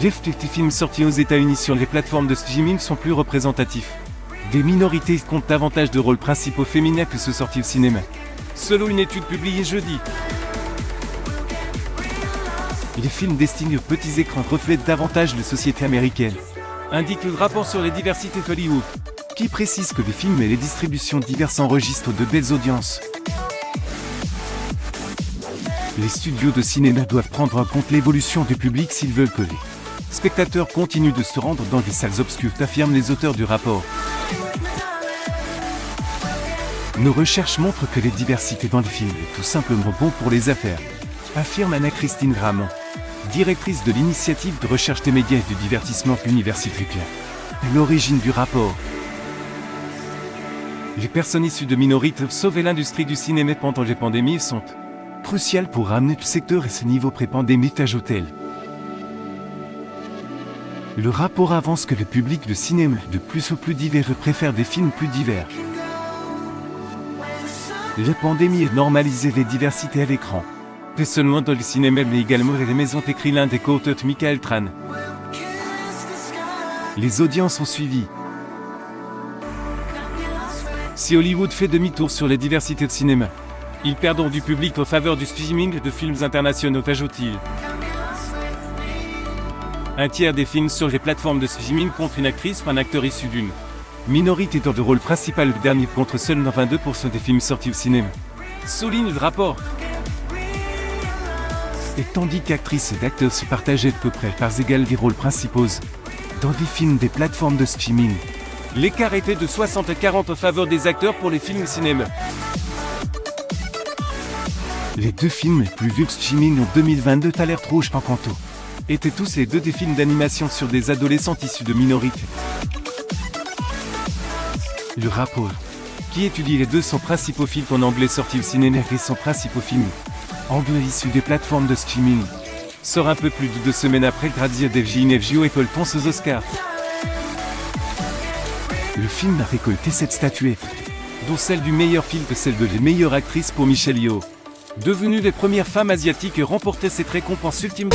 Les films sortis aux États-Unis sur les plateformes de streaming sont plus représentatifs. Des minorités comptent davantage de rôles principaux féminins que ceux sortis au cinéma. Selon une étude publiée jeudi, les films destinés aux petits écrans reflètent davantage la société américaine, indique le rapport sur les diversités Hollywood, qui précise que les films et les distributions diverses enregistrent de belles audiences. Les studios de cinéma doivent prendre en compte l'évolution du public s'ils veulent que les spectateurs continuent de se rendre dans des salles obscures, affirment les auteurs du rapport. Nos recherches montrent que les diversités dans les films est tout simplement bon pour les affaires, affirme Anna-Christine Gramont, directrice de l'initiative de recherche des médias et du divertissement Université Claire. L'origine du rapport. Les personnes issues de minorités sauver l'industrie du cinéma pendant les pandémies sont cruciales pour ramener le secteur à ses niveaux pré-pandémiques, ajoute-t-elle. Le rapport avance que le public de cinéma, de plus en plus divers, préfère des films plus divers. La pandémie a normalisé les diversités à l'écran. Pas seulement dans le cinéma mais également dans les maisons, écrit l'un des co-auteurs Michael Tran. Les audiences ont suivi. Si Hollywood fait demi-tour sur les diversités de cinéma, ils perdront du public en faveur du streaming de films internationaux, ajoute-t-il. Un tiers des films sur les plateformes de streaming contre une actrice ou un acteur issu d'une minorité dans le rôle principal, le dernier contre seulement 22% des films sortis au cinéma, souligne le rapport. Et tandis qu'actrices et acteurs se partageaient à peu près par égales les rôles principaux dans des films des plateformes de streaming, l'écart était de 60 à 40 en faveur des acteurs pour les films cinéma. Les deux films les plus vus de streaming en 2022, Alerte Rouge Pancanto, étaient tous les deux des films d'animation sur des adolescentes issues de minorités. Le rapport, qui étudie les 200 principaux films en anglais sortis au cinéma et son principaux film anglais issus des plateformes de streaming, sort un peu plus de 2 semaines après le Gradia del Ginevio et Polton aux Oscars. Le film a récolté 7 statuettes, dont celle du meilleur film et celle de la meilleure actrice pour Michelle Yeoh, devenue les premières femmes asiatiques à remporter cette récompense ultime.